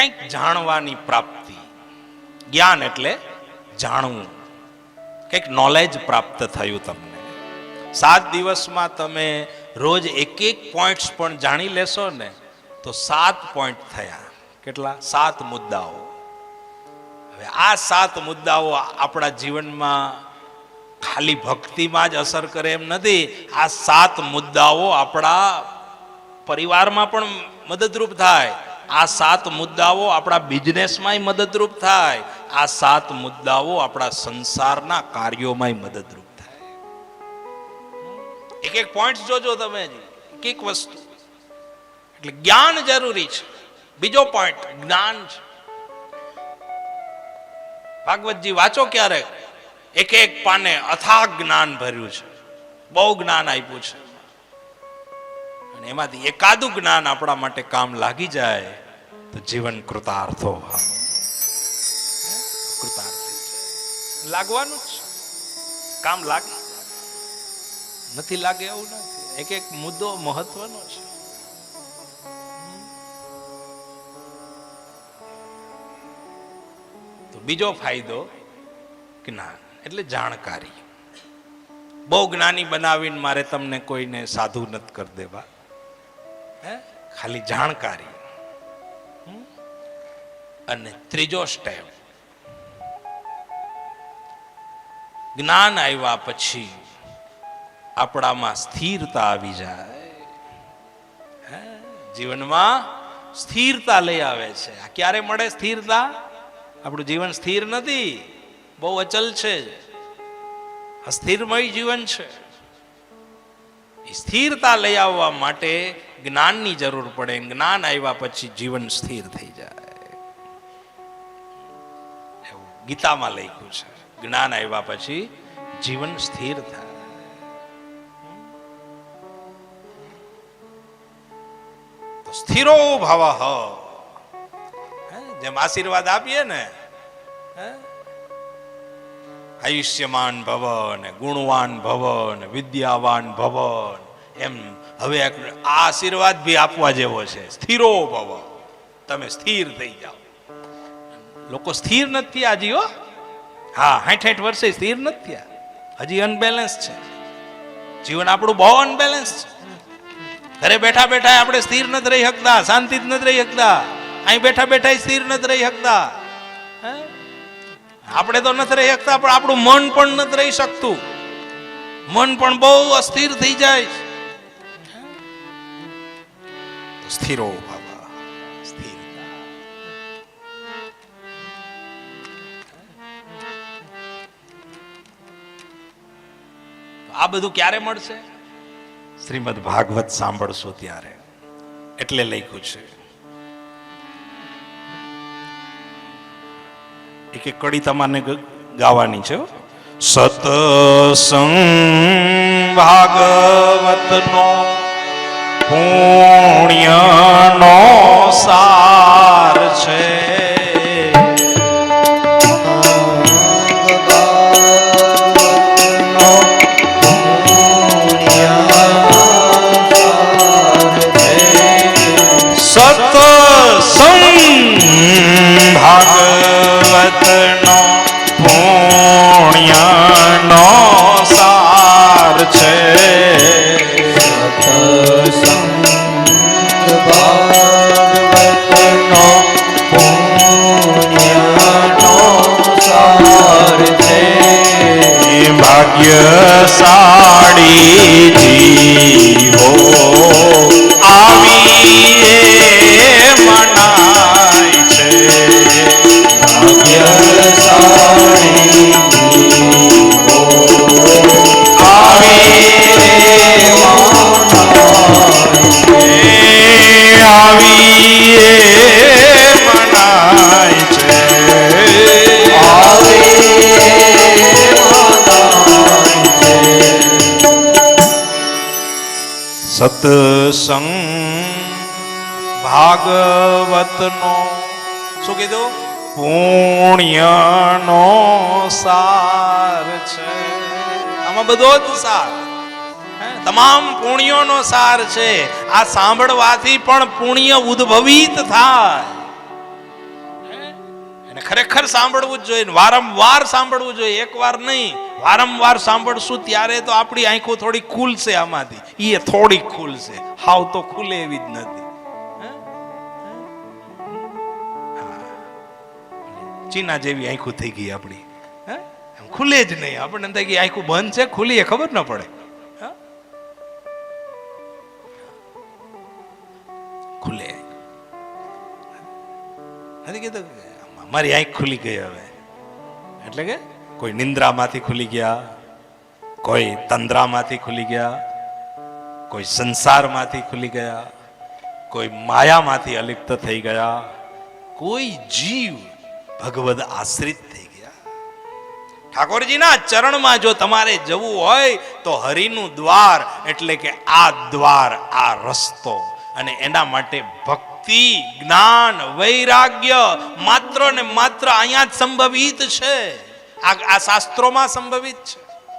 કંઈક જાણવાની પ્રાપ્તિ. જ્ઞાન એટલે જાણવું, કંઈક નોલેજ પ્રાપ્ત થયું તમને. 7 દિવસમાં તમે રોજ એક પોઈન્ટ્સ પણ જાણી લેશો ને તો 7 પોઈન્ટ થયા. કેટલા? 7 મુદ્દાઓ. હવે આ 7 મુદ્દાઓ આપણા જીવનમાં ખાલી ભક્તિમાં જ અસર કરે એમ નથી. આ 7 મુદ્દાઓ આપણા પરિવારમાં પણ મદદરૂપ થાય. આ 7 મુદ્દાઓ આપણા બિઝનેસમાંય મદદરૂપ થાય. આ 7 મુદ્દાઓ આપણા સંસારના કાર્યોમાંય મદદરૂપ થાય. એક પોઈન્ટ જોજો તમે, એક વસ્તુ. એટલે જ્ઞાન જરૂરી છે. બીજો પોઈન્ટ જ્ઞાન છે. ભાગવતજી વાંચો ક્યારેક, એક પાને અથાગ જ્ઞાન ભર્યું છે, બહુ જ્ઞાન આપ્યું છે. અને એમાંથી એકાદું જ્ઞાન આપણા માટે કામ લાગી જાય તો જીવન કૃતાર્થો. કૃતાર્થ લાગવાનું જ કામ લાગે, નથી લાગે એવું નથી. એક મુદ્દો મહત્વનો છે. તો બીજો ફાયદો જ્ઞાન એટલે જાણકારી. બહુ જ્ઞાની બનાવીને મારે તમને કોઈને સાધુ નથી કરી દેવા, ખાલી જાણકારી. અને ત્રીજો સ્ટેપ, જ્ઞાન આવ્યા પછી આપણામાં સ્થિરતા આવી જાય. જીવનમાં સ્થિરતા લઈ આવે છે. આ ક્યારે મળે સ્થિરતા? આપણું જીવન સ્થિર નથી, બહુ અચલ છે, અસ્થિરમય જીવન છે. સ્થિરતા લઈ આવવા માટે જ્ઞાનની જરૂર પડે. જ્ઞાન આવ્યા પછી જીવન સ્થિર થઈ જાય. એવું ગીતામાં લખ્યું છે, જ્ઞાન આવ્યા પછી જીવન સ્થિર થાય. તો સ્થિરો ભવઃ, જેમ આશીર્વાદ આપીએ ને, આયુષ્યમાન ભવ ને ગુણવાન ભવ ને વિદ્યાવાન ભવ, એમ હવે આ આશીર્વાદ ભી આપવા જેવો છે. સ્થિરો ભવ, તમે સ્થિર થઈ જાઓ. લોકો સ્થિર નથી હજી. હો હા, 60 વર્ષે સ્થિર નથી થયા, હજી અનબેલેન્સ છે જીવન. આપણું બહુ અનબેલેન્સ છે. ઘરે બેઠા બેઠા આપણે સ્થિર નથી રહી શકતા, શાંતિ જ નથી રહી શકતા. અહીં બેઠા બેઠા સ્થિર નથી રહી શકતા. આપણે તો નથી રહી શકતા, પણ આપણું મન પણ નથી રહી શકતું. મન પણ બહુ અસ્થિર થઈ જાય. સ્થિરો ભવ, સ્થિર. આ બધું ક્યારે મળશે? શ્રીમદ ભાગવત સાંભળશો ત્યારે. એટલે લખ્યું છે, એક કડી તમારે ગાવાની છે. સતસંગ ભાગવતનો પુણ્યનો સાર છે. ભાગવતનો પુણ્યનો સાર છે. સતસંગ ભાગવતનો પુણ્યનો સાર છે. ભાગ્યશાળી જીવો આવીએ મનાય છે. ભાગ્યશાળી જીવો આવીએ મનાય છે. સતસંગ ભાગવતનો શું કીધું? પુણ્યનો સાર છે. આમાં બધો જ સાર, તમામ પુણ્યોનો સાર છે. આ સાંભળવાથી પણ પુણ્ય ઉદ્ભવિત થાય. ખરેખર સાંભળવું જ જોઈએ, વારંવાર સાંભળવું જોઈએ, એકવાર નહીં, વારંવાર સાંભળશું ત્યારે તો આપણી આંખો થોડી ખુલશે, આમાંથી એ થોડી ખુલશે, હાવ તો ખુલે એવી જ નથી. ચીના જેવી આંખો થઈ ગઈ આપણી, ખુલે જ નહીં. આપણને એમ થાય કે આંખો બંધ છે, ખુલી એ ખબર ન પડે. ખુલે નથી કીધું મારી આંખ ખુલી ગઈ હવે, એટલે કે કોઈ નિંદ્રામાંથી ખુલી ગયા, કોઈ તંદ્રામાંથી ખુલી ગયા, કોઈ સંસારમાંથી ખુલી ગયા, કોઈ માયામાંથી અલિપ્ત થઈ ગયા, કોઈ જીવ ભગવદ આશ્રિત થઈ ગયા. ઠાકોરજીના ચરણમાં જો તમારે જવું હોય તો હરિનું દ્વાર એટલે કે આ દ્વાર, આ રસ્તો, અને એના માટે ભક્તિ, જ્ઞાન, વૈરાગ્ય માત્ર ને માત્ર અહીંયા જ સંભવિત છે, આ શાસ્ત્રોમાં સંભવિત છે.